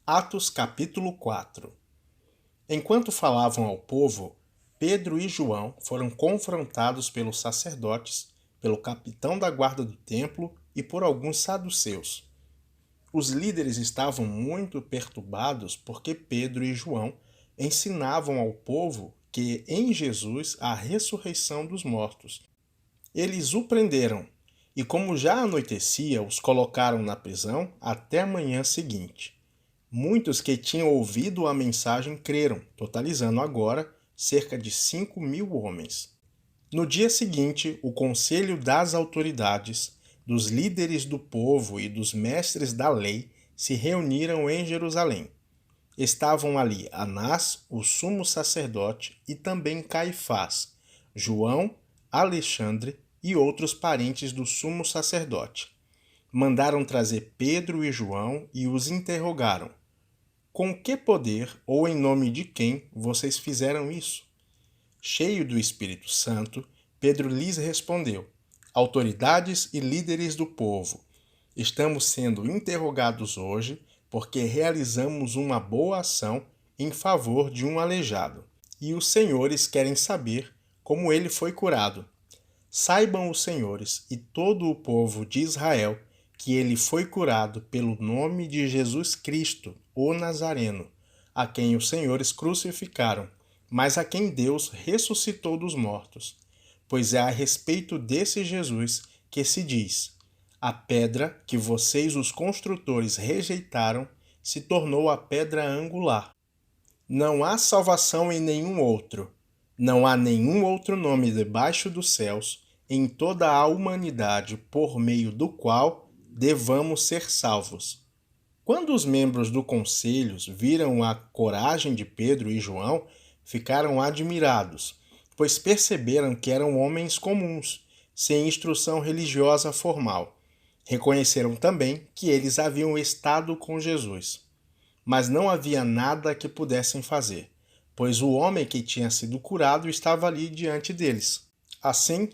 Atos capítulo 4. Enquanto falavam ao povo, Pedro e João foram confrontados pelos sacerdotes, pelo capitão da guarda do templo e por alguns saduceus. Os líderes estavam muito perturbados porque Pedro e João ensinavam ao povo que em Jesus há ressurreição dos mortos. Eles o prenderam e, como já anoitecia, os colocaram na prisão até a manhã seguinte. Muitos que tinham ouvido a mensagem creram, totalizando agora cerca de 5.000 homens. No dia seguinte, o conselho das autoridades, dos líderes do povo e dos mestres da lei se reuniram em Jerusalém. Estavam ali Anás, o sumo sacerdote, e também Caifás, João, Alexandre e outros parentes do sumo sacerdote. Mandaram trazer Pedro e João e os interrogaram: com que poder ou em nome de quem vocês fizeram isso? Cheio do Espírito Santo, Pedro lhes respondeu: autoridades e líderes do povo, estamos sendo interrogados hoje porque realizamos uma boa ação em favor de um aleijado, e os senhores querem saber como ele foi curado. Saibam os senhores e todo o povo de Israel que ele foi curado pelo nome de Jesus Cristo, o Nazareno, a quem os senhores crucificaram, mas a quem Deus ressuscitou dos mortos. Pois é a respeito desse Jesus que se diz: a pedra que vocês, os construtores, rejeitaram, se tornou a pedra angular. Não há salvação em nenhum outro. Não há nenhum outro nome debaixo dos céus, em toda a humanidade, por meio do qual devamos ser salvos. Quando os membros do conselho viram a coragem de Pedro e João, ficaram admirados, pois perceberam que eram homens comuns, sem instrução religiosa formal. Reconheceram também que eles haviam estado com Jesus. Mas não havia nada que pudessem fazer, pois o homem que tinha sido curado estava ali diante deles. Assim,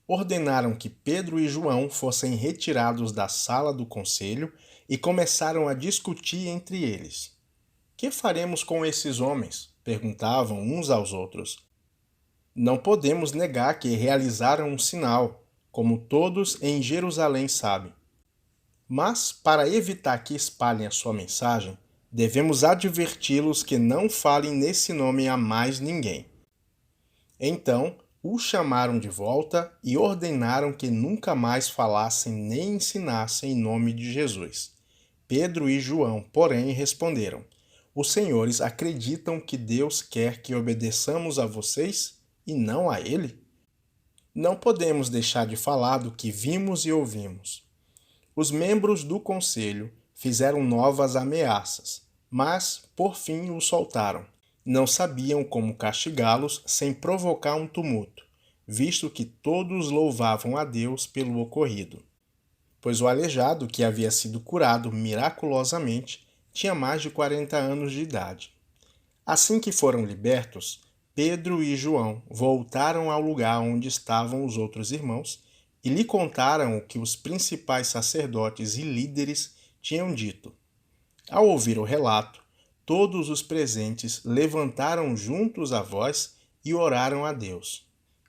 ordenaram que Pedro e João fossem retirados da sala do conselho e começaram a discutir entre eles. Que faremos com esses homens? Perguntavam uns aos outros. Não podemos negar que realizaram um sinal, como todos em Jerusalém sabem. Mas, para evitar que espalhem a sua mensagem, devemos adverti-los que não falem nesse nome a mais ninguém. Então, o chamaram de volta e ordenaram que nunca mais falassem nem ensinassem em nome de Jesus. Pedro e João, porém, responderam: os senhores acreditam que Deus quer que obedeçamos a vocês e não a Ele? Não podemos deixar de falar do que vimos e ouvimos. Os membros do conselho fizeram novas ameaças, mas, por fim, o soltaram. Não sabiam como castigá-los sem provocar um tumulto, visto que todos louvavam a Deus pelo ocorrido. Pois o aleijado, que havia sido curado miraculosamente, tinha mais de 40 anos de idade. Assim que foram libertos, Pedro e João voltaram ao lugar onde estavam os outros irmãos e lhe contaram o que os principais sacerdotes e líderes tinham dito. Ao ouvir o relato, todos os presentes levantaram juntos a voz e oraram a Deus.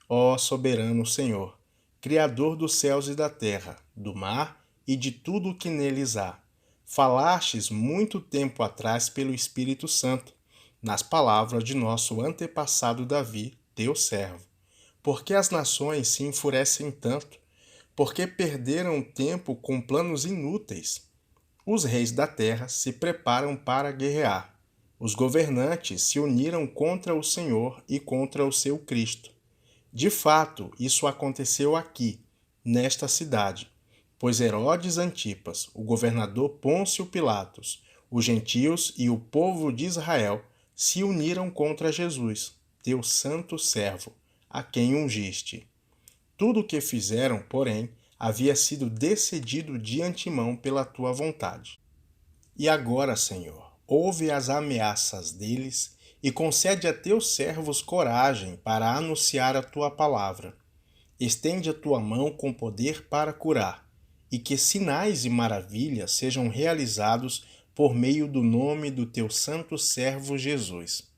Ó soberano Senhor, Criador dos céus e da terra, do mar e de tudo o que neles há, falastes muito tempo atrás pelo Espírito Santo, nas palavras de nosso antepassado Davi, teu servo. Por que as nações se enfurecem tanto? Porque perderam tempo com planos inúteis. Os reis da terra se preparam para guerrear. Os governantes se uniram contra o Senhor e contra o seu Cristo. De fato, isso aconteceu aqui, nesta cidade, pois Herodes Antipas, o governador Pôncio Pilatos, os gentios e o povo de Israel se uniram contra Jesus, teu santo servo, a quem ungiste. Tudo o que fizeram, porém, havia sido decidido de antemão pela tua vontade. E agora, Senhor, ouve as ameaças deles e concede a teus servos coragem para anunciar a tua palavra. Estende a tua mão com poder para curar, e que sinais e maravilhas sejam realizados por meio do nome do teu santo servo Jesus.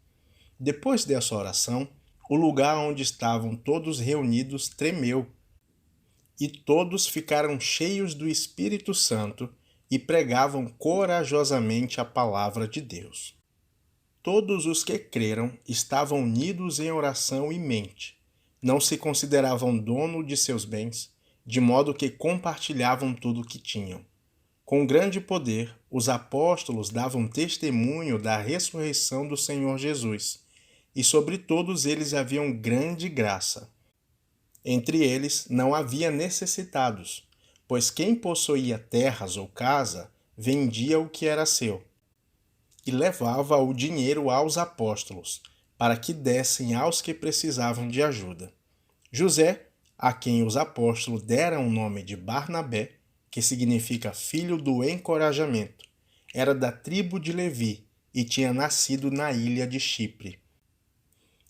Depois dessa oração, o lugar onde estavam todos reunidos tremeu, e todos ficaram cheios do Espírito Santo e pregavam corajosamente a palavra de Deus. Todos os que creram estavam unidos em oração e mente. Não se consideravam dono de seus bens, de modo que compartilhavam tudo o que tinham. Com grande poder, os apóstolos davam testemunho da ressurreição do Senhor Jesus, e sobre todos eles havia grande graça. Entre eles não havia necessitados, pois quem possuía terras ou casa, vendia o que era seu, e levava o dinheiro aos apóstolos, para que dessem aos que precisavam de ajuda. José, a quem os apóstolos deram o nome de Barnabé, que significa filho do encorajamento, era da tribo de Levi e tinha nascido na ilha de Chipre.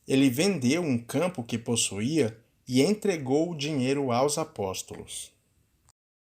Ele vendeu um campo que possuía e entregou o dinheiro aos apóstolos.